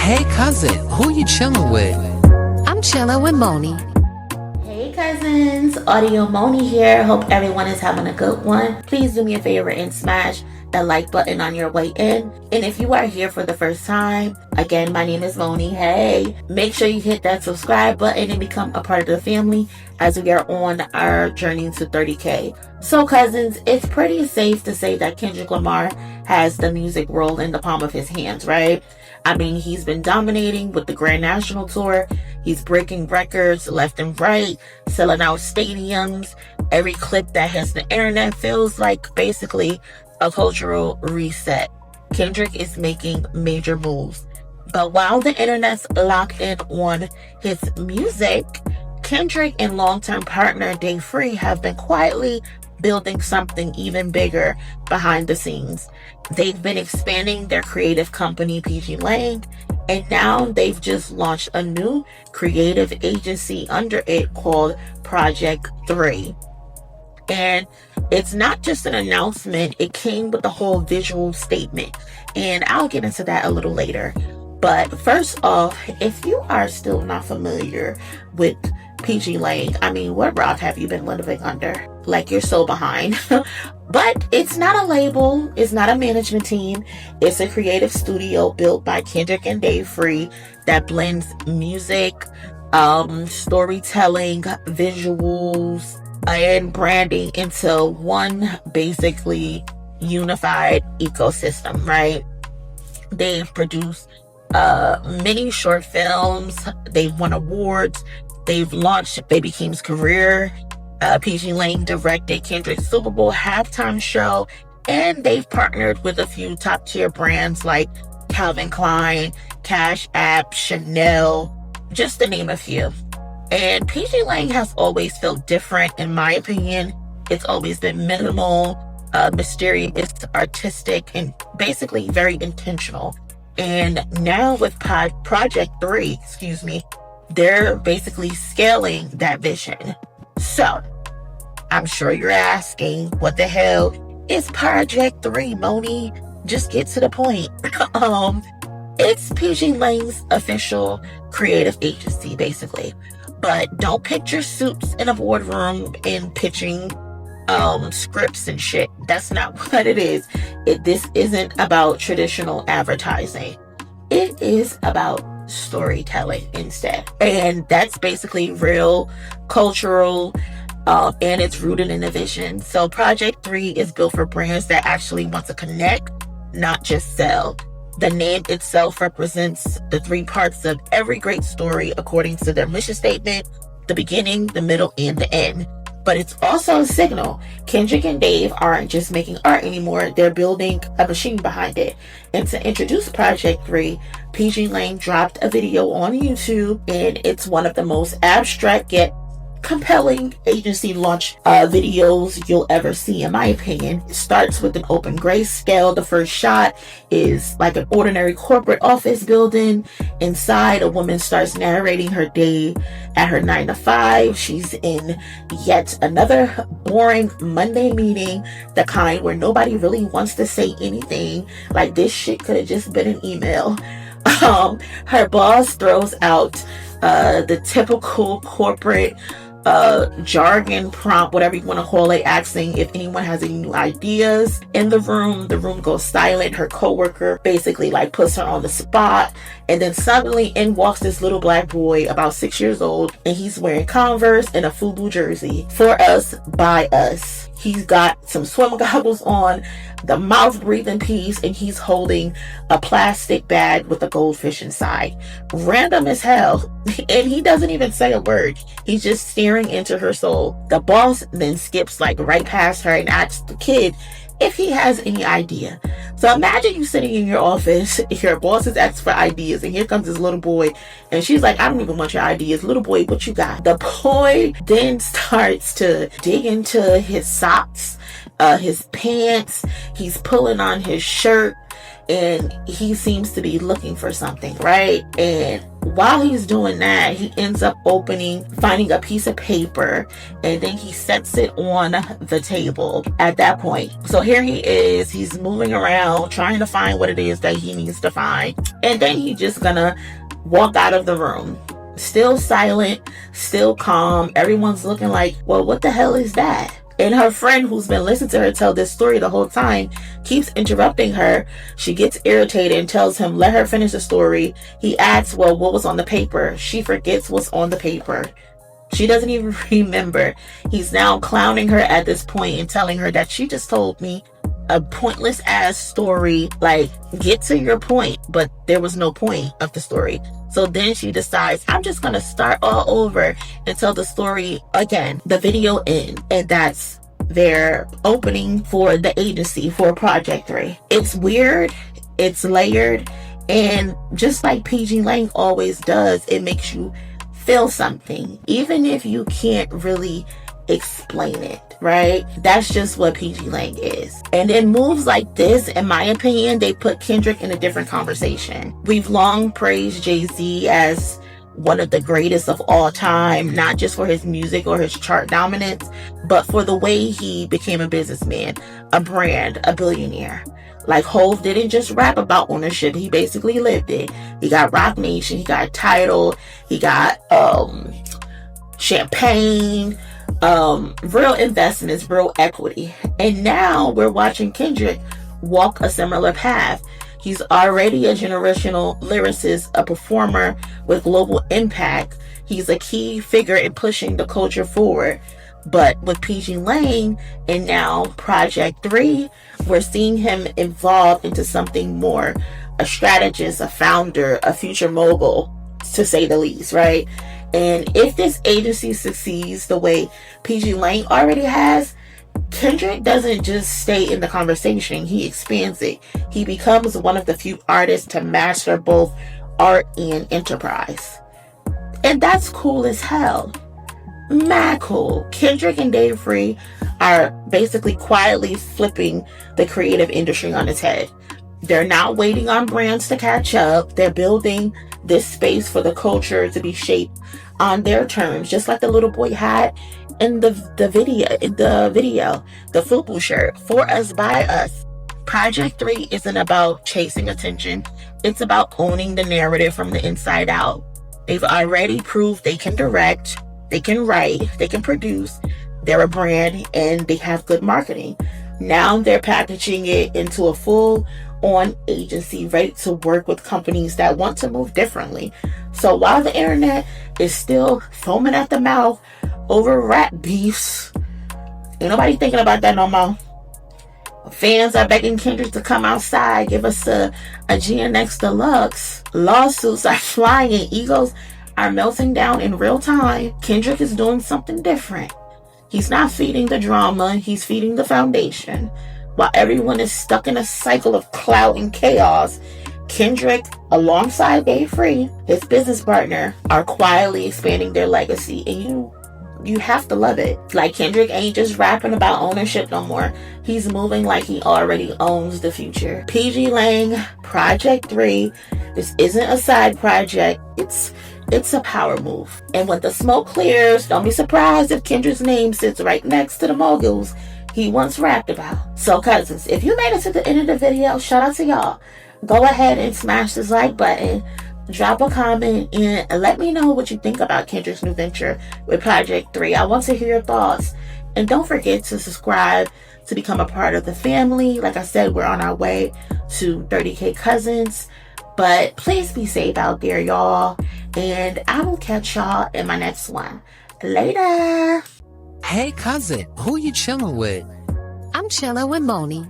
Hey cousin, who you chilling with? I'm chilling with MONIE. Hey cousins, Audio MONIE here. Hope everyone is having a good one. Please do me a favor and smash the like button on your way in. And if you are here for the first time, again, my name is MONIE. Hey, make sure you hit that subscribe button and become a part of the family as we are on our journey to 30K. So cousins, it's pretty safe to say that Kendrick Lamar has the music world in the palm of his hands, right? I mean, he's been dominating with the Grand National Tour. He's breaking records left and right, selling out stadiums. Every clip that hits the internet feels like basically a cultural reset. Kendrick is making major moves. But while the internet's locked in on his music, Kendrick and long-term partner Dave have been quietly building something even bigger behind the scenes. They've been expanding their creative company pgLang, and now they've just launched a new creative agency under it called Project3. And it's not just an announcement, it came with a whole visual statement, and I'll get into that a little later. But first off, if you are still not familiar with pgLang, I mean, what rock have you been living under? Like, you're so behind. But it's not a label, it's not a management team, it's a creative studio built by Kendrick and Dave that blends music, storytelling, visuals, and branding into one basically unified ecosystem, right? They've produced many short films, they've won awards, they've launched Baby Keem's career. pgLang directed Kendrick's Super Bowl halftime show, and they've partnered with a few top tier brands like Calvin Klein, Cash App, Chanel, just to name a few. And pgLang has always felt different, in my opinion. It's always been minimal, mysterious, artistic, and basically very intentional. And now with Project3, they're basically scaling that vision. So, I'm sure you're asking, what the hell is Project3, MONIE? Just get to the point. It's pgLang's official creative agency, basically. But don't picture suits in a boardroom and pitching scripts and shit. That's not what it is. This isn't about traditional advertising. It is about storytelling instead, and that's basically real cultural, and it's rooted in a vision. So Project3 is built for brands that actually want to connect, not just sell. The name itself represents the three parts of every great story according to their mission statement: the beginning, the middle, and the end. But it's also a signal. Kendrick and Dave aren't just making art anymore, they're building a machine behind it. And to introduce Project3, pgLang dropped a video on YouTube, and it's one of the most abstract yet compelling agency launch videos you'll ever see, in my opinion. It starts with an open grayscale. The first shot is like an ordinary corporate office building. Inside, a woman starts narrating her day at her 9 to 5. She's in yet another boring Monday meeting, the kind where nobody really wants to say anything. Like, this shit could have just been an email. Her boss throws out the typical corporate jargon prompt, whatever you want to call it, asking if anyone has any new ideas in the room. The room goes silent. Her coworker basically like puts her on the spot, and then suddenly in walks this little black boy about 6 years old, and he's wearing Converse and a FUBU jersey. For us, by us. He's got some swim goggles on, the mouth breathing piece, and he's holding a plastic bag with a goldfish inside. Random as hell. And he doesn't even say a word. He's just staring into her soul. The boss then skips like right past her and asks the kid if he has any idea. So imagine you sitting in your office, your boss is asking for ideas, and here comes this little boy, and she's like, I don't even want your ideas. Little boy, what you got? The boy then starts to dig into his socks, his pants. He's pulling on his shirt, and he seems to be looking for something, right? And while he's doing that, he ends up finding a piece of paper, and then he sets it on the table at that point. So here he is, he's moving around trying to find what it is that he needs to find, and then he's just gonna walk out of the room. Still silent, still calm. Everyone's looking like, well, what the hell is that? And her friend, who's been listening to her tell this story the whole time, keeps interrupting her. She gets irritated and tells him, let her finish the story. He asks, well, what was on the paper? She forgets what's on the paper. She doesn't even remember. He's now clowning her at this point and telling her that she just told me a pointless ass story. Like, get to your point. But there was no point of the story. So then she decides, I'm just gonna start all over and tell the story again. The video ends, and that's their opening for the agency for Project 3. It's weird, it's layered, and just like pgLang always does, it makes you feel something, even if you can't really explain it, right? That's just what pgLang is. And in moves like this, in my opinion, they put Kendrick in a different conversation. We've long praised Jay-Z as one of the greatest of all time, not just for his music or his chart dominance, but for the way he became a businessman, a brand, a billionaire. Like, Hov didn't just rap about ownership, he basically lived it. He got Rock Nation, he got Tidal, he got champagne, real investments, real equity. And now we're watching Kendrick walk a similar path. He's already a generational lyricist, a performer with global impact. He's a key figure in pushing the culture forward. But with pgLang and now Project 3, we're seeing him evolve into something more, a strategist, a founder, a future mogul, to say the least, right? And if this agency succeeds the way pgLang already has, Kendrick doesn't just stay in the conversation, he expands it. He becomes one of the few artists to master both art and enterprise. And that's cool as hell. Mad cool. Kendrick and Dave are basically quietly flipping the creative industry on its head. They're not waiting on brands to catch up. They're building this space for the culture to be shaped on their terms, just like the little boy had in the video, the FUBU shirt, for us, by us. Project 3 isn't about chasing attention. It's about owning the narrative from the inside out. They've already proved they can direct, they can write, they can produce. They're a brand and they have good marketing. Now they're packaging it into a full-on agency ready to work with companies that want to move differently. So while the internet is still foaming at the mouth over rap beefs, ain't nobody thinking about that no more. Fans are begging Kendrick to come outside, give us a GNX Deluxe. Lawsuits are flying and egos are melting down in real time. Kendrick is doing something different. He's not feeding the drama, he's feeding the foundation. While everyone is stuck in a cycle of clout and chaos, Kendrick, alongside Dave, his business partner, are quietly expanding their legacy, and you have to love it. Like, Kendrick ain't just rapping about ownership no more. He's moving like he already owns the future. pgLang, Project 3, this isn't a side project. It's a power move. And when the smoke clears, don't be surprised if Kendrick's name sits right next to the moguls he once rapped about. So cousins, if you made it to the end of the video, shout out to y'all. Go ahead and smash this like button, drop a comment, and let me know what you think about Kendrick's new venture with Project 3. I want to hear your thoughts. And don't forget to subscribe to become a part of the family. Like I said, we're on our way to 30K cousins. But please be safe out there, y'all. And I will catch y'all in my next one. Later. Hey cousin, who you chilling with? I'm chilling with MONIE.